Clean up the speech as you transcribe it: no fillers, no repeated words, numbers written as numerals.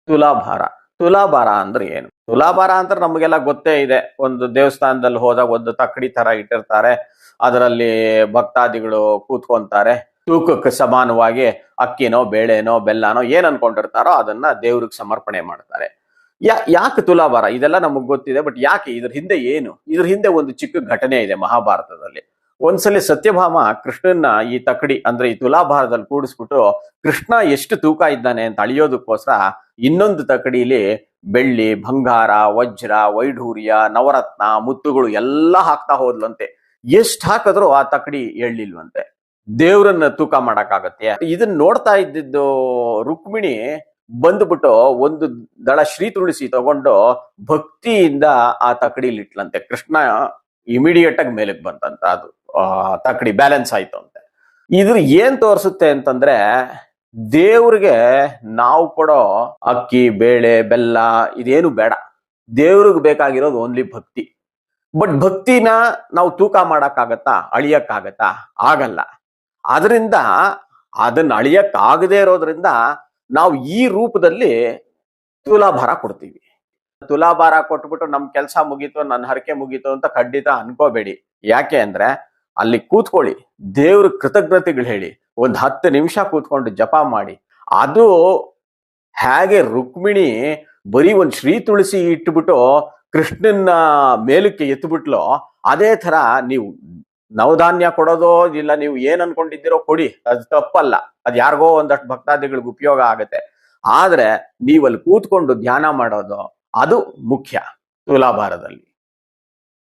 ತುಲಾಭಾರ. ತುಲಾಭಾರ ಅಂದ್ರೆ ಏನು? ತುಲಾಭಾರ ಅಂದ್ರೆ ನಮಗೆಲ್ಲ ಗೊತ್ತೇ ಇದೆ. ಒಂದು ದೇವಸ್ಥಾನದಲ್ಲಿ ಹೋದಾಗ ಒಂದು ತಕ್ಕಡಿ ತರ ಇಟ್ಟಿರ್ತಾರೆ, ಅದರಲ್ಲಿ ಭಕ್ತಾದಿಗಳು ಕೂತ್ಕೊಂತಾರೆ, ತೂಕಕ್ಕೆ ಸಮಾನವಾಗಿ ಅಕ್ಕಿನೋ ಬೇಳೆನೋ ಬೆಲ್ಲನೋ ಏನ್ ಅನ್ಕೊಂಡಿರ್ತಾರೋ ಅದನ್ನ ದೇವ್ರಿಗೆ ಸಮರ್ಪಣೆ ಮಾಡ್ತಾರೆ. ಯಾಕೆ ತುಲಾಭಾರ? ಇದೆಲ್ಲ ನಮಗ್ ಗೊತ್ತಿದೆ, ಬಟ್ ಯಾಕೆ? ಇದ್ರ ಹಿಂದೆ ಏನು? ಇದ್ರ ಹಿಂದೆ ಒಂದು ಚಿಕ್ಕ ಘಟನೆ ಇದೆ ಮಹಾಭಾರತದಲ್ಲಿ. ಒಂದ್ಸಲಿ ಸತ್ಯಭಾಮ ಕೃಷ್ಣನ್ನ ಈ ತಕಡಿ ಅಂದ್ರೆ ಈ ತುಲಾಭಾರದಲ್ಲಿ ಕೂಡಿಸ್ಬಿಟ್ಟು ಕೃಷ್ಣ ಎಷ್ಟು ತೂಕ ಇದ್ದಾನೆ ಅಂತ ಅಳಿಯೋದಕ್ಕೋಸ್ಕರ ಇನ್ನೊಂದು ತಕಡಿಲಿ ಬೆಳ್ಳಿ, ಬಂಗಾರ, ವಜ್ರ, ವೈಢೂರ್ಯ, ನವರತ್ನ, ಮುತ್ತುಗಳು ಎಲ್ಲ ಹಾಕ್ತಾ ಹೋದ್ಲಂತೆ. ಎಷ್ಟ್ ಹಾಕಿದ್ರು ಆ ತಕಡಿ ಎಳ್ಳಿಲ್ವಂತೆ. ದೇವ್ರನ್ನ ತೂಕ ಮಾಡಕ್ಕಾಗತ್ತೆ? ಇದನ್ನ ನೋಡ್ತಾ ಇದ್ದಿದ್ದು ರುಕ್ಮಿಣಿ ಬಂದ್ಬಿಟ್ಟು ಒಂದು ದಳ ಶ್ರೀ ತುಳಸಿ ತಗೊಂಡು ಭಕ್ತಿಯಿಂದ ಆ ತಕಡಿಲಿ ಇಟ್ಲಂತೆ. ಕೃಷ್ಣ ಇಮಿಡಿಯೇಟ್ ಆಗಿ ಮೇಲಕ್ಕೆ ಬಂತಂತ, ಅದು ತಕಡಿ ಬ್ಯಾಲೆನ್ಸ್ ಆಯ್ತು ಅಂತೆ. ಇದ್ರ ಏನ್ ತೋರಿಸುತ್ತೆ ಅಂತಂದ್ರೆ, ದೇವ್ರಿಗೆ ನಾವು ಕೊಡೋ ಅಕ್ಕಿ, ಬೇಳೆ, ಬೆಲ್ಲ ಇದೇನು ಬೇಡ. ದೇವ್ರಿಗೆ ಬೇಕಾಗಿರೋದು ಓನ್ಲಿ ಭಕ್ತಿ. ಬಟ್ ಭಕ್ತಿನ ನಾವು ತೂಕ ಮಾಡಕ್ಕಾಗತ್ತಾ? ಅಳಿಯಕ್ಕಾಗತ್ತಾ? ಆಗಲ್ಲ. ಅದರಿಂದ ಅದನ್ನ ಅಳಿಯಕ್ ಆಗದೆ ಇರೋದ್ರಿಂದ ನಾವು ಈ ರೂಪದಲ್ಲಿ ತುಲಾಭಾರ ಕೊಡ್ತೀವಿ. ತುಲಾಭಾರ ಕೊಟ್ಬಿಟ್ಟು ನಮ್ ಕೆಲಸ ಮುಗೀತು, ನನ್ನ ಹರಕೆ ಮುಗೀತು ಅಂತ ಖಂಡಿತ ಅನ್ಕೋಬೇಡಿ. ಯಾಕೆ ಅಂದ್ರೆ ಅಲ್ಲಿ ಕೂತ್ಕೊಳ್ಳಿ, ದೇವ್ರ ಕೃತಜ್ಞತೆಗಳು ಹೇಳಿ, ಒಂದ್ 10 ನಿಮಿಷ ಕೂತ್ಕೊಂಡು ಜಪ ಮಾಡಿ. ಅದು ಹೇಗೆ ರುಕ್ಮಿಣಿ ಬರೀ ಒಂದ್ ಶ್ರೀ ತುಳಸಿ ಇಟ್ಬಿಟ್ಟು ಕೃಷ್ಣನ್ನ ಮೇಲಕ್ಕೆ ಎತ್ಬಿಟ್ಲೋ, ಅದೇ ತರ ನೀವು ನವಧಾನ್ಯ ಕೊಡೋದೋ ಇಲ್ಲ ನೀವು ಏನ್ ಅನ್ಕೊಂಡಿದ್ದೀರೋ ಕೊಡಿ, ಅದು ತಪ್ಪಲ್ಲ. ಅದ್ ಯಾರಿಗೋ ಒಂದಷ್ಟು ಭಕ್ತಾದಿಗಳಿಗೆ ಉಪಯೋಗ ಆಗತ್ತೆ. ಆದ್ರೆ ನೀವಲ್ಲಿ ಕೂತ್ಕೊಂಡು ಧ್ಯಾನ ಮಾಡೋದು ಅದು ಮುಖ್ಯ ತುಲಾಭಾರದಲ್ಲಿ.